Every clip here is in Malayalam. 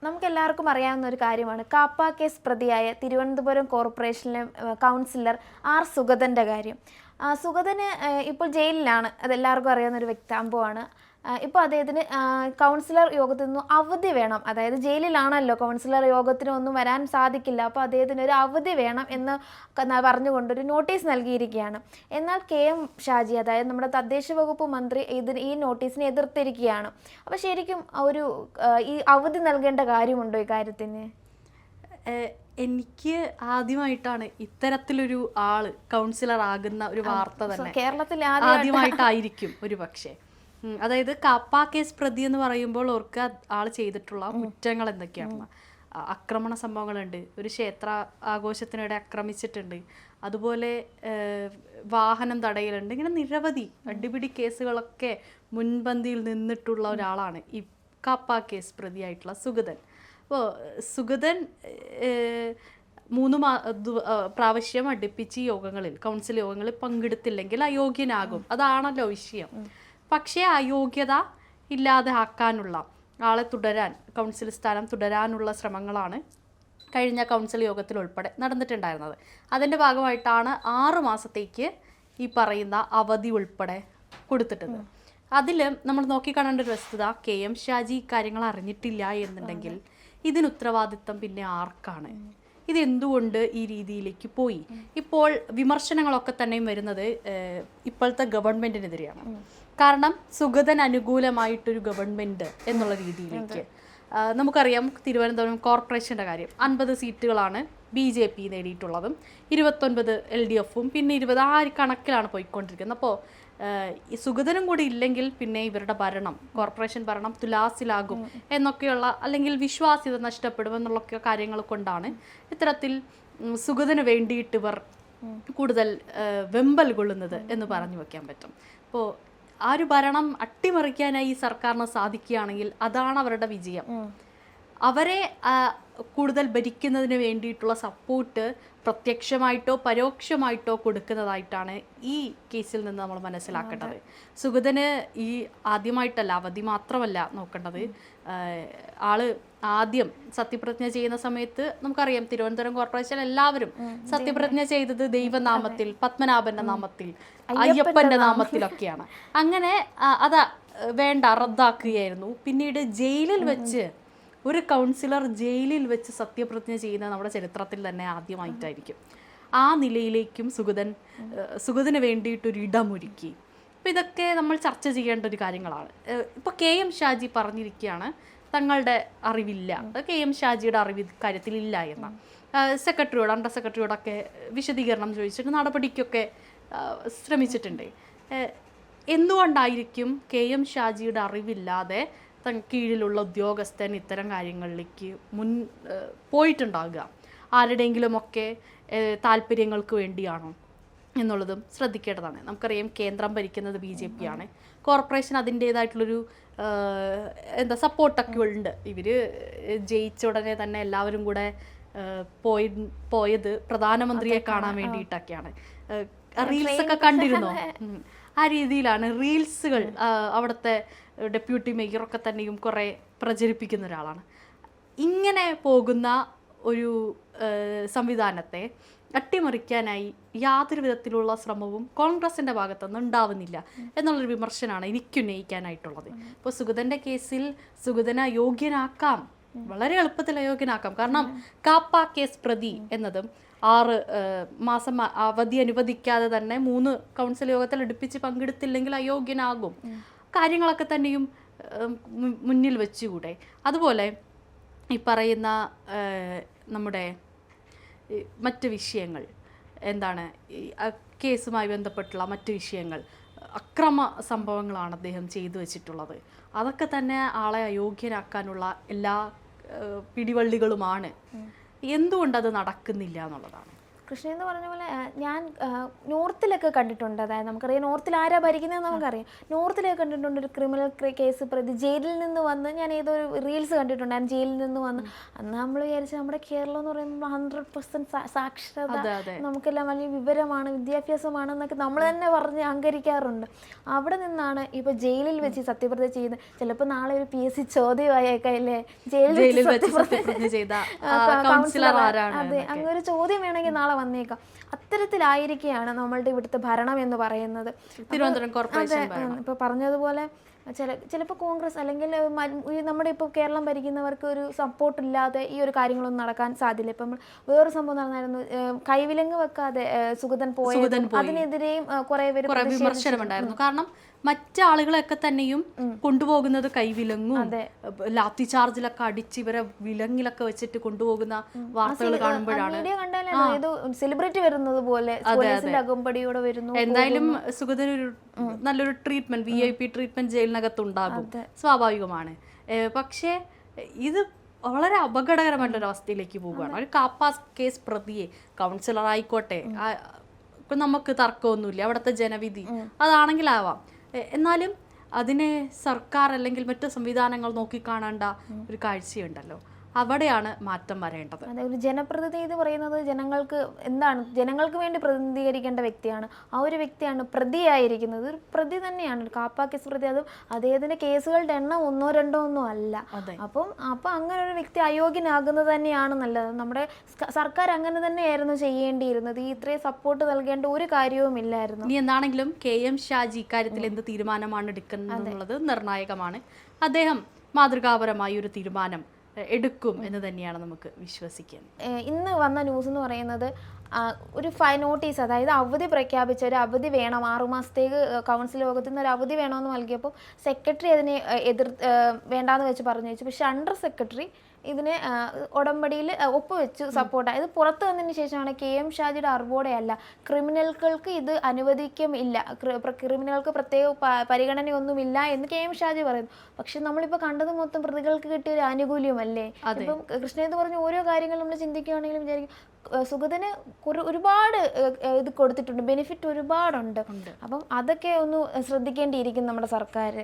നമുക്കെല്ലാവർക്കും അറിയാവുന്ന ഒരു കാര്യമാണ് കാപ്പ കേസ് പ്രതിയായ തിരുവനന്തപുരം കോർപ്പറേഷനിലെ കൗൺസിലർ ആർ സുഗതൻ്റെ കാര്യം. സുഗതന് ഇപ്പോൾ ജയിലിലാണ്, അതെല്ലാവർക്കും അറിയാവുന്ന ഒരു സംഭവമാണ്. ഇപ്പോൾ അദ്ദേഹത്തിന് കൗൺസിലർ യോഗത്തിൽ നിന്നും അവധി വേണം, അതായത് ജയിലിലാണല്ലോ, കൗൺസിലർ യോഗത്തിന് ഒന്നും വരാൻ സാധിക്കില്ല, അപ്പോൾ അദ്ദേഹത്തിന് ഒരു അവധി വേണം എന്ന് പറഞ്ഞുകൊണ്ടൊരു നോട്ടീസ് നൽകിയിരിക്കുകയാണ്. എന്നാൽ KM ഷാജി, അതായത് നമ്മുടെ തദ്ദേശ വകുപ്പ് മന്ത്രി, ഈ നോട്ടീസിനെ എതിർത്തിരിക്കുകയാണ്. അപ്പോൾ ശരിക്കും ഈ അവധി നൽകേണ്ട കാര്യമുണ്ടോ ഈ കാര്യത്തിന്? എനിക്ക് ആദ്യമായിട്ടാണ് ഇത്തരത്തിലൊരു ആള് കൗൺസിലർ ആകുന്ന ഒരു വാർത്ത തന്നെ കേരളത്തിൽ ആദ്യമായിട്ടായിരിക്കും ഒരു പക്ഷേ. അതായത് കാപ്പ കേസ് പ്രതി എന്ന് പറയുമ്പോൾ ഓർക്ക് ആൾ ചെയ്തിട്ടുള്ള കുറ്റങ്ങൾ എന്തൊക്കെയാണെന്ന്. ആക്രമണ സംഭവങ്ങളുണ്ട്, ഒരു ക്ഷേത്ര ആഘോഷത്തിനിടെ ആക്രമിച്ചിട്ടുണ്ട്, അതുപോലെ വാഹനം തടയലുണ്ട്, ഇങ്ങനെ നിരവധി അടിപിടി കേസുകളൊക്കെ മുൻപന്തിയിൽ നിന്നിട്ടുള്ള ഒരാളാണ് ഈ കാപ്പ കേസ് പ്രതിയായിട്ടുള്ള സുഗതൻ. അപ്പോൾ സുഗതൻ 3 പ്രാവശ്യം അടുപ്പിച്ച് യോഗങ്ങളിൽ, കൗൺസിൽ യോഗങ്ങളിൽ പങ്കെടുത്തില്ലെങ്കിൽ അയോഗ്യനാകും. അതാണല്ലോ വിഷയം. പക്ഷേ അയോഗ്യത ഇല്ലാതെ ആക്കാനുള്ള, ആളെ തുടരാൻ, കൗൺസിൽ സ്ഥാനം തുടരാനുള്ള ശ്രമങ്ങളാണ് കഴിഞ്ഞ കൗൺസിൽ യോഗത്തിൽ ഉൾപ്പെടെ നടന്നിട്ടുണ്ടായിരുന്നത്. അതിൻ്റെ ഭാഗമായിട്ടാണ് 6 മാസത്തേക്ക് ഈ പറയുന്ന അവധി ഉൾപ്പെടെ കൊടുത്തിട്ടത്. അതിൽ നമ്മൾ നോക്കിക്കാണേണ്ട ഒരു വസ്തുത, KM ഷാജി കാര്യങ്ങൾ അറിഞ്ഞിട്ടില്ല എന്നുണ്ടെങ്കിൽ ഇതിന് ഉത്തരവാദിത്തം പിന്നെ ആർക്കാണ്? ഇതെന്തുകൊണ്ട് ഈ രീതിയിലേക്ക് പോയി? ഇപ്പോൾ വിമർശനങ്ങളൊക്കെ തന്നെയും വരുന്നത് ഇപ്പോഴത്തെ ഗവൺമെൻറ്റിനെതിരെയാണ്. കാരണം സുഗതൻ അനുകൂലമായിട്ടൊരു ഗവൺമെൻറ് എന്നുള്ള രീതിയിലേക്ക് നമുക്കറിയാം. തിരുവനന്തപുരം കോർപ്പറേഷൻ്റെ കാര്യം, 50 സീറ്റുകളാണ് BJP നേടിയിട്ടുള്ളതും, 29 LDFും, പിന്നെ 20 ആ കണക്കിലാണ് പോയിക്കൊണ്ടിരിക്കുന്നത്. അപ്പോൾ ഈ സുഗതനും കൂടി ഇല്ലെങ്കിൽ പിന്നെ ഇവരുടെ ഭരണം, കോർപ്പറേഷൻ ഭരണം തുലാസിലാകും എന്നൊക്കെയുള്ള, അല്ലെങ്കിൽ വിശ്വാസ്യത നഷ്ടപ്പെടുമെന്നുള്ളൊക്കെ കാര്യങ്ങൾ കൊണ്ടാണ് ഇത്തരത്തിൽ സുഗതന് വേണ്ടിയിട്ട് ഇവർ കൂടുതൽ വെമ്പൽ കൊള്ളുന്നത് എന്ന് പറഞ്ഞു വയ്ക്കാൻ പറ്റും. അപ്പോൾ ആ ഒരു ഭരണം അട്ടിമറിക്കാനായി ഈ സർക്കാരിന് സാധിക്കുകയാണെങ്കിൽ അതാണ് അവരുടെ വിജയം. അവരെ കൂടുതൽ ഭരിക്കുന്നതിന് വേണ്ടിയിട്ടുള്ള സപ്പോർട്ട് പ്രത്യക്ഷമായിട്ടോ പരോക്ഷമായിട്ടോ കൊടുക്കുന്നതായിട്ടാണ് ഈ കേസിൽ നിന്ന് നമ്മൾ മനസ്സിലാക്കേണ്ടത്. സുഗതന് ഈ ആദ്യമായിട്ടല്ല, അവധി മാത്രമല്ല നോക്കേണ്ടത്. ആള് ആദ്യം സത്യപ്രതിജ്ഞ ചെയ്യുന്ന സമയത്ത് നമുക്കറിയാം, തിരുവനന്തപുരം കോർപ്പറേഷൻ എല്ലാവരും സത്യപ്രതിജ്ഞ ചെയ്തത് ദൈവനാമത്തിൽ, പത്മനാഭന്റെ നാമത്തിൽ, അയ്യപ്പന്റെ നാമത്തിലൊക്കെയാണ്. അങ്ങനെ അത് വേണ്ട, റദ്ദാക്കുകയായിരുന്നു. പിന്നീട് ജയിലിൽ വെച്ച് ഒരു കൗൺസിലർ ജയിലിൽ വെച്ച് സത്യപ്രതിജ്ഞ ചെയ്യുന്നത് നമ്മുടെ ചരിത്രത്തിൽ തന്നെ ആദ്യമായിട്ടായിരിക്കും. ആ നിലയിലേക്കും സുഗതന് വേണ്ടിയിട്ടൊരു ഇടമൊരുക്കി. അപ്പോൾ ഇതൊക്കെ നമ്മൾ ചർച്ച ചെയ്യേണ്ട ഒരു കാര്യങ്ങളാണ്. ഇപ്പോൾ KM ഷാജി പറഞ്ഞിരിക്കുകയാണ് തങ്ങളുടെ അറിവില്ല, KM ഷാജിയുടെ അറിവ് കാര്യത്തിലില്ല എന്ന. സെക്രട്ടറിയോട്, അണ്ടർ സെക്രട്ടറിയോടൊക്കെ വിശദീകരണം ചോദിച്ചിട്ട് നടപടിക്കൊക്കെ ശ്രമിച്ചിട്ടുണ്ട്. എന്തുകൊണ്ടായിരിക്കും KM ഷാജിയുടെ അറിവില്ലാതെ കീഴിലുള്ള ഉദ്യോഗസ്ഥൻ ഇത്തരം കാര്യങ്ങളിലേക്ക് പോയിട്ടുണ്ടാകുക? ആരുടെയെങ്കിലുമൊക്കെ താല്പര്യങ്ങൾക്ക് വേണ്ടിയാണോ എന്നുള്ളതും ശ്രദ്ധിക്കേണ്ടതാണ്. നമുക്കറിയാം, കേന്ദ്രം ഭരിക്കുന്നത് BJP ആണ്. കോർപ്പറേഷൻ അതിൻ്റേതായിട്ടുള്ളൊരു സപ്പോർട്ടൊക്കെ ഉണ്ട്. ഇവർ ജയിച്ച ഉടനെ തന്നെ എല്ലാവരും കൂടെ പോയത് പ്രധാനമന്ത്രിയെ കാണാൻ വേണ്ടിയിട്ടൊക്കെയാണ്. റീൽസൊക്കെ കണ്ടിരുന്നോ? ആ രീതിയിലാണ് റീൽസുകൾ അവിടുത്തെ ഡെപ്യൂട്ടി മേയറൊക്കെ തന്നെയും കുറേ പ്രചരിപ്പിക്കുന്ന ഒരാളാണ്. ഇങ്ങനെ പോകുന്ന ഒരു സംവിധാനത്തെ അട്ടിമറിക്കാനായി യാതൊരു വിധത്തിലുള്ള ശ്രമവും കോൺഗ്രസിൻ്റെ ഭാഗത്തുനിന്ന് ഉണ്ടാവുന്നില്ല എന്നുള്ളൊരു വിമർശനമാണ് എനിക്ക് ഉന്നയിക്കാനായിട്ടുള്ളത്. ഇപ്പോൾ സുഗതൻ്റെ കേസിൽ സുഗതനെ അയോഗ്യനാക്കാം, വളരെ എളുപ്പത്തിൽ അയോഗ്യനാക്കാം. കാരണം കാപ്പ കേസ് പ്രതി എന്നതും 6 മാസം അവധി അനുവദിക്കാതെ തന്നെ 3 കൗൺസിൽ യോഗത്തിൽ അടുപ്പിച്ച് പങ്കെടുത്തില്ലെങ്കിൽ അയോഗ്യനാകും. കാര്യങ്ങളൊക്കെ തന്നെയും മുന്നിൽ വെച്ചുകൂടെ? അതുപോലെ ഈ പറയുന്ന നമ്മുടെ മറ്റ് വിഷയങ്ങൾ എന്താണ്, കേസുമായി ബന്ധപ്പെട്ടുള്ള മറ്റ് വിഷയങ്ങൾ, അക്രമ സംഭവങ്ങളാണ് അദ്ദേഹം ചെയ്തു വച്ചിട്ടുള്ളത്. അതൊക്കെ തന്നെ ആളെ അയോഗ്യനാക്കാനുള്ള എല്ലാ പിടിവള്ളികളുമാണ്. എന്തുകൊണ്ടത് നടക്കുന്നില്ല എന്നുള്ളതാണ്. കൃഷ്ണ എന്ന് പറഞ്ഞ പോലെ ഞാൻ നോർത്തിലൊക്കെ കണ്ടിട്ടുണ്ട്. അതായത് നമുക്കറിയാം നോർത്തിൽ ആരാ ഭരിക്കുന്നതെന്ന് നമുക്കറിയാം. നോർത്തിലൊക്കെ കണ്ടിട്ടുണ്ട് ഒരു ക്രിമിനൽ കേസ് പ്രതി ജയിലിൽ നിന്ന് വന്ന്, ഞാൻ ഏതോ ഒരു റീൽസ് കണ്ടിട്ടുണ്ടായിരുന്നു, ജയിലിൽ നിന്ന് വന്ന്. അന്ന് നമ്മൾ വിചാരിച്ചു നമ്മുടെ കേരളം എന്ന് പറയുമ്പോൾ 100% സാക്ഷരത, നമുക്കെല്ലാം വലിയ വിവരമാണ്, വിദ്യാഭ്യാസമാണെന്നൊക്കെ നമ്മൾ തന്നെ പറഞ്ഞ് അഹങ്കരിക്കാറുണ്ട്. അവിടെ നിന്നാണ് ഇപ്പോൾ ജയിലിൽ വെച്ച് സത്യപ്രതിജ്ഞ ചെയ്യുന്നത്. ചിലപ്പോൾ നാളെ ഒരു PSC ചോദ്യമായേക്കല്ലേ ജയിലിൽ വെച്ച് സത്യപ്രതിജ്ഞ ചെയ്ത കൗൺസിലർ ആരാണ്. അതെ, അങ്ങനെ ഒരു ചോദ്യം വേണമെങ്കിൽ നാളെ വന്നേക്കാം. അത്തരത്തിലായിരിക്കുകയാണ് നമ്മളുടെ ഇവിടുത്തെ ഭരണം എന്ന് പറയുന്നത്. തിരുവനന്തപുരം കോർപ്പറേഷൻ ഇപ്പൊ പറഞ്ഞതുപോലെ ചിലപ്പോൾ കോൺഗ്രസ് അല്ലെങ്കിൽ നമ്മുടെ ഇപ്പോൾ കേരളം ഭരിക്കുന്നവർക്ക് ഒരു സപ്പോർട്ട് ഇല്ലാതെ ഈ ഒരു കാര്യങ്ങളൊന്നും നടക്കാൻ സാധ്യല്ല. ഇപ്പം വേറൊരു സംഭവം നടന്നായിരുന്നു, കൈവിലങ്ങ് വെക്കാതെ സുഗതൻ പോയി, അതിനെതിരെയും കുറെ പേര് വിമർശനമുണ്ടായിരുന്നു. കാരണം മറ്റാളുകളൊക്കെ തന്നെയും കൊണ്ടുപോകുന്നത് കൈവിലങ്ങും ലാത്തി ചാർജിലൊക്കെ അടിച്ച് ഇവരെ വിലങ്ങിലൊക്കെ വെച്ചിട്ട് കൊണ്ടുപോകുന്ന വാർത്തകൾ കാണുമ്പോഴാണ് സെലിബ്രിറ്റി വരുന്നത് പോലെ അകമ്പടിയോടെ വരുന്നു. എന്തായാലും സുഗതൻ ഒരു നല്ലൊരു ട്രീറ്റ്മെന്റ്, VIP ട്രീറ്റ്മെന്റ് ജയിലിനകത്തുണ്ടാകും, സ്വാഭാവികമാണ്. പക്ഷേ ഇത് വളരെ അപകടകരമായിട്ടുള്ള അവസ്ഥയിലേക്ക് പോവുകയാണ്. ഒരു കാപ്പ കേസ് പ്രതിയെ കൗൺസിലർ ആയിക്കോട്ടെ, ഇപ്പം നമുക്ക് തർക്കമൊന്നുമില്ല, അവിടുത്തെ ജനവിധി അതാണെങ്കിലാവാം. എന്നാലും അതിനെ സർക്കാർ അല്ലെങ്കിൽ മറ്റു സംവിധാനങ്ങൾ നോക്കിക്കാണേണ്ട ഒരു കാഴ്ചയുണ്ടല്ലോ, അവിടെയാണ് മാറ്റം വരേണ്ടത്. അതെ, ഒരു ജനപ്രതിനിധി എന്ന് പറയുന്നത് ജനങ്ങൾക്ക് എന്താണ്, ജനങ്ങൾക്ക് വേണ്ടി പ്രതിനിധീകരിക്കേണ്ട വ്യക്തിയാണ്. ആ ഒരു വ്യക്തിയാണ് പ്രതിയായിരിക്കുന്നത്. ഒരു പ്രതി തന്നെയാണ്, ഒരു കാപ്പ കേസ് പ്രതി. അതും അദ്ദേഹത്തിന്റെ കേസുകളുടെ എണ്ണം 1 2 ഒന്നും അല്ല. അപ്പം അങ്ങനെ ഒരു വ്യക്തി അയോഗ്യനാകുന്നത് തന്നെയാണ് നല്ലത്. നമ്മുടെ സർക്കാർ അങ്ങനെ തന്നെയായിരുന്നു ചെയ്യേണ്ടിയിരുന്നത്. ഈ ഇത്രയും സപ്പോർട്ട് നൽകേണ്ട ഒരു കാര്യവും ഇല്ലായിരുന്നു. ഇനി എന്താണെങ്കിലും KM ഷാജി ഇക്കാര്യത്തിൽ എന്ത് തീരുമാനമാണ് എടുക്കുന്നത് എന്നുള്ളത് നിർണായകമാണ്. അദ്ദേഹം മാതൃകാപരമായ ഒരു തീരുമാനം എടുക്കും എന്ന് തന്നെയാണ് നമുക്ക് വിശ്വസിക്കാൻ. ഇന്ന് വന്ന ന്യൂസ് എന്ന് പറയുന്നത് ഒരു നോട്ടീസ്, അതായത് അവധി പ്രഖ്യാപിച്ച ഒരു അവധി വേണം, 6 മാസത്തേക്ക് കൗൺസിൽ യോഗത്തിൽ നിന്ന് ഒരു അവധി വേണമെന്ന് നൽകിയപ്പോൾ സെക്രട്ടറി അതിനെ വേണ്ടാന്ന് വെച്ച് പറഞ്ഞു വെച്ചു. പക്ഷെ അണ്ടർ സെക്രട്ടറി ഇതിന് ഉടമ്പടിയിൽ ഒപ്പുവെച്ചു സപ്പോർട്ടാണ്. ഇത് പുറത്തു വന്നതിന് ശേഷമാണ് KM ഷാജിയുടെ അറിവോടെയല്ല, ക്രിമിനലുകൾക്ക് ഇത് അനുവദിക്കുമില്ല, ക്രിമിനലുകൾക്ക് പ്രത്യേക പരിഗണനയൊന്നുമില്ല എന്ന് KM ഷാജി പറയുന്നു. പക്ഷെ നമ്മളിപ്പോൾ കണ്ടത് മൊത്തം പ്രതികൾക്ക് കിട്ടിയ ഒരു ആനുകൂല്യമല്ലേ. ഇപ്പം കൃഷ്ണേന്ന് പറഞ്ഞ ഓരോ കാര്യങ്ങൾ നമ്മൾ ചിന്തിക്കുകയാണെങ്കിലും വിചാരിക്കും സുഗതന് ഒരുപാട് ഇത് കൊടുത്തിട്ടുണ്ട്, ബെനിഫിറ്റ് ഒരുപാടുണ്ട്. അപ്പം അതൊക്കെ ഒന്ന് ശ്രദ്ധിക്കേണ്ടിയിരിക്കും നമ്മുടെ സർക്കാർ.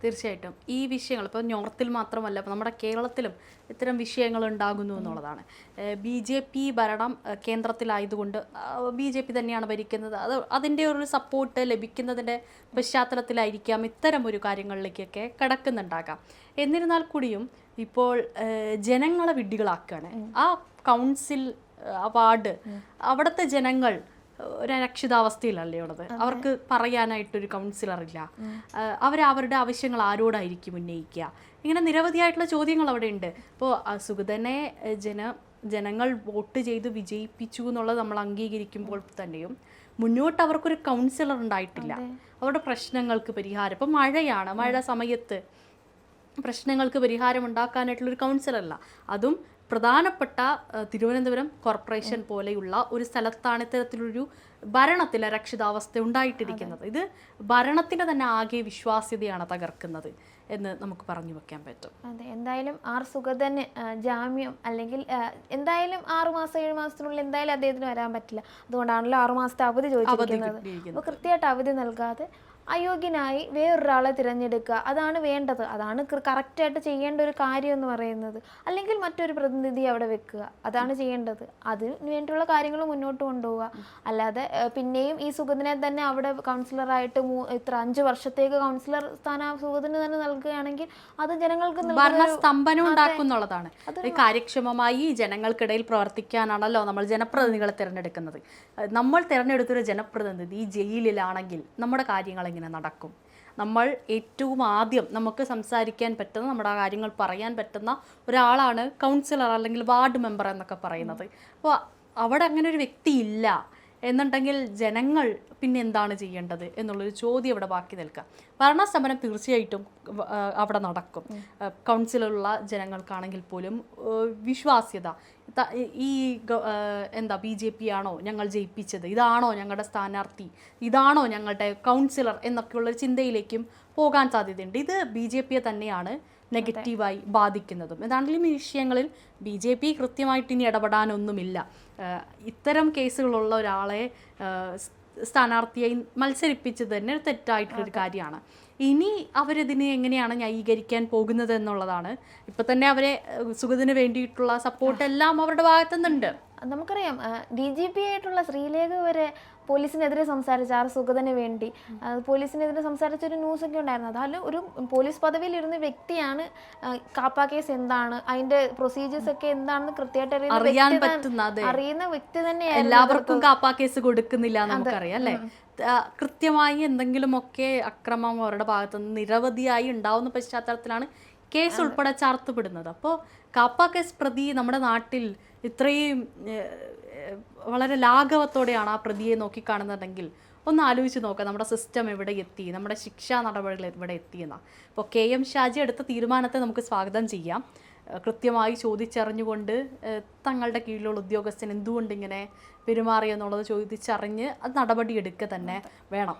തീർച്ചയായിട്ടും ഈ വിഷയങ്ങൾ ഇപ്പോൾ നോർത്തിൽ മാത്രമല്ല, ഇപ്പോൾ നമ്മുടെ കേരളത്തിലും ഇത്തരം വിഷയങ്ങൾ ഉണ്ടാകുന്നു എന്നുള്ളതാണ്. BJP ഭരണം കേന്ദ്രത്തിലായതുകൊണ്ട് BJP തന്നെയാണ് ഭരിക്കുന്നത്. അതിൻ്റെ ഒരു സപ്പോർട്ട് ലഭിക്കുന്നതിൻ്റെ പശ്ചാത്തലത്തിലായിരിക്കാം ഇത്തരം ഒരു കാര്യങ്ങളിലേക്കൊക്കെ കടക്കുന്നുണ്ടാകാം. എന്നിരുന്നാൽ കൂടിയും ഇപ്പോൾ ജനങ്ങളെ വിഡ്ഢികളാക്കുകയാണ്. ആ കൗൺസിൽ വാർഡ് അവിടുത്തെ ജനങ്ങൾ ഒരു അരക്ഷിതാവസ്ഥയിലല്ലേ ഉള്ളത്. അവർക്ക് പറയാനായിട്ടൊരു കൗൺസിലറില്ല. അവരുടെ ആവശ്യങ്ങൾ ആരോടായിരിക്കും ഉന്നയിക്കുക? ഇങ്ങനെ നിരവധിയായിട്ടുള്ള ചോദ്യങ്ങൾ അവിടെ ഉണ്ട്. ഇപ്പോൾ സുഗതനെ ജനങ്ങൾ വോട്ട് ചെയ്ത് വിജയിപ്പിച്ചു എന്നുള്ളത് നമ്മൾ അംഗീകരിക്കുമ്പോൾ തന്നെയും മുന്നോട്ട് അവർക്കൊരു കൗൺസിലർ ഉണ്ടായിട്ടില്ല. അവരുടെ പ്രശ്നങ്ങൾക്ക് പരിഹാരം, ഇപ്പം മഴയാണ്, മഴ സമയത്ത് പ്രശ്നങ്ങൾക്ക് പരിഹാരം ഉണ്ടാക്കാനായിട്ടുള്ളൊരു കൗൺസിലറല്ല. അതും പ്രധാനപ്പെട്ട തിരുവനന്തപുരം കോർപ്പറേഷൻ പോലെയുള്ള ഒരു സ്ഥലത്താണ് ഇത്തരത്തിലൊരു ഭരണത്തിൽ അരക്ഷിതാവസ്ഥ ഉണ്ടായിട്ടിരിക്കുന്നത്. ഇത് ഭരണത്തിൻ്റെ തന്നെ ആകെ വിശ്വാസ്യതയാണ് തകർക്കുന്നത് എന്ന് നമുക്ക് പറഞ്ഞു വെക്കാൻ പറ്റും. അതെ, എന്തായാലും സുഗതന് ജാമ്യം അല്ലെങ്കിൽ എന്തായാലും 6 മാസം 7 മാസത്തിനുള്ളിൽ എന്തായാലും അദ്ദേഹത്തിന് വരാൻ പറ്റില്ല. അതുകൊണ്ടാണല്ലോ 6 മാസത്തെ അവധി ചോദിച്ചിരിക്കുന്നത്. അപ്പോൾ കൃത്യമായിട്ട് അവധി നൽകാതെ അയോഗ്യനായി വേറൊരാളെ തിരഞ്ഞെടുക്കുക, അതാണ് വേണ്ടത്. അതാണ് കറക്റ്റായിട്ട് ചെയ്യേണ്ട ഒരു കാര്യം എന്ന് പറയുന്നത്. അല്ലെങ്കിൽ മറ്റൊരു പ്രതിനിധി അവിടെ വെക്കുക, അതാണ് ചെയ്യേണ്ടത്. അതിന് വേണ്ടിയുള്ള കാര്യങ്ങൾ മുന്നോട്ട് കൊണ്ടുപോവുക. അല്ലാതെ പിന്നെയും ഈ സുഗതനെ തന്നെ അവിടെ കൗൺസിലറായിട്ട് 5 വർഷത്തേക്ക് കൗൺസിലർ സ്ഥാനം സുഗതന് തന്നെ നൽകുകയാണെങ്കിൽ അത് ജനങ്ങൾക്ക് ഭരണസ്തംഭനം ഉണ്ടാക്കുന്നുള്ളതാണ്. കാര്യക്ഷമമായി ജനങ്ങൾക്കിടയിൽ പ്രവർത്തിക്കാനാണല്ലോ നമ്മൾ ജനപ്രതിനിധികളെ തിരഞ്ഞെടുക്കുന്നത്. നമ്മൾ തിരഞ്ഞെടുത്തൊരു ജനപ്രതിനിധി ജയിലിലാണെങ്കിൽ നമ്മുടെ കാര്യങ്ങൾ എങ്ങനെ നടക്കും? നമ്മൾ ഏറ്റവും ആദ്യം നമുക്ക് സംസാരിക്കാൻ പറ്റുന്ന, നമ്മുടെ കാര്യങ്ങൾ പറയാൻ പറ്റുന്ന ഒരാളാണ് കൗൺസിലർ അല്ലെങ്കിൽ വാർഡ് മെമ്പർ എന്നൊക്കെ പറയുന്നത്. അപ്പോൾ അവിടെ അങ്ങനെ ഒരു വ്യക്തി ഇല്ല എന്നുണ്ടെങ്കിൽ ജനങ്ങൾ പിന്നെ എന്താണ് ചെയ്യേണ്ടത് എന്നുള്ളൊരു ചോദ്യം അവിടെ ബാക്കി നിൽക്കുക. ഭരണസമരം തീർച്ചയായിട്ടും അവിടെ നടക്കും. കൗൺസിലുള്ള ജനങ്ങൾക്കാണെങ്കിൽ പോലും വിശ്വാസ്യത, ഈ BJP ആണോ ഞങ്ങൾ ജയിപ്പിച്ചത്, ഇതാണോ ഞങ്ങളുടെ സ്ഥാനാർത്ഥി, ഇതാണോ ഞങ്ങളുടെ കൗൺസിലർ എന്നൊക്കെയുള്ള ചിന്തയിലേക്കും പോകാൻ സാധ്യതയുണ്ട്. ഇത് BJP തന്നെയാണ് നെഗറ്റീവായി ബാധിക്കുന്നതും. ഏതാണെങ്കിലും ഈ വിഷയങ്ങളിൽ BJP കൃത്യമായിട്ട് ഇനി ഇടപെടാനൊന്നുമില്ല. ഇത്തരം കേസുകളുള്ള ഒരാളെ സ്ഥാനാർത്ഥിയായി മത്സരിപ്പിച്ചത് തന്നെ ഒരു തെറ്റായിട്ടുള്ളൊരു കാര്യമാണ്. ഇനി അവരിതിനെ എങ്ങനെയാണ് ന്യായീകരിക്കാൻ പോകുന്നത് എന്നുള്ളതാണ്. ഇപ്പം തന്നെ അവരെ സുഗതന് വേണ്ടിയിട്ടുള്ള സപ്പോർട്ട് എല്ലാം അവരുടെ ഭാഗത്തുനിന്നുണ്ട്. നമുക്കറിയാം DGP ആയിട്ടുള്ള ശ്രീലേഖ വരെ പോലീസിനെതിരെ സംസാരിച്ച ആർ സുഗതന് വേണ്ടി പോലീസിനെതിരെ സംസാരിച്ചൊരു ന്യൂസൊക്കെ ഉണ്ടായിരുന്നു. അതായത് ഒരു പോലീസ് പദവിയിലിരുന്ന വ്യക്തിയാണ് കാപ്പ കേസ് എന്താണ്, അതിന്റെ പ്രൊസീജിയേഴ്സ് ഒക്കെ എന്താണെന്ന് കൃത്യമായിട്ട് അറിയുന്ന വ്യക്തി തന്നെയാണ്. എല്ലാവർക്കും കാപ്പ കേസ് കൊടുക്കുന്നില്ല നമുക്കറിയാം അല്ലേ. കൃത്യമായി എന്തെങ്കിലുമൊക്കെ അക്രമം അവരുടെ ഭാഗത്തുനിന്ന് നിരവധിയായി ഉണ്ടാവുന്ന പശ്ചാത്തലത്തിലാണ് കേസ് ഉൾപ്പെടെ ചാർത്തപ്പെടുന്നത്. അപ്പോൾ കാപ്പ കേസ് പ്രതി നമ്മുടെ നാട്ടിൽ ഇത്രയും വളരെ ലാഘവത്തോടെയാണ് ആ പ്രതിയെ നോക്കിക്കാണുന്നതെങ്കിൽ ഒന്ന് ആലോചിച്ച് നോക്കാം നമ്മുടെ സിസ്റ്റം എവിടെ എത്തി, നമ്മുടെ ശിക്ഷാ നടപടികൾ എവിടെ എത്തിയെന്നാണ്. ഇപ്പോൾ KM ഷാജി എടുത്ത തീരുമാനത്തെ നമുക്ക് സ്വാഗതം ചെയ്യാം. കൃത്യമായി ചോദിച്ചറിഞ്ഞുകൊണ്ട് തങ്ങളുടെ കീഴിലുള്ള ഉദ്യോഗസ്ഥൻ എന്തുകൊണ്ട് ഇങ്ങനെ പെരുമാറിയെന്നുള്ളത് ചോദിച്ചറിഞ്ഞ് അത് നടപടിയെടുക്കുക തന്നെ വേണം.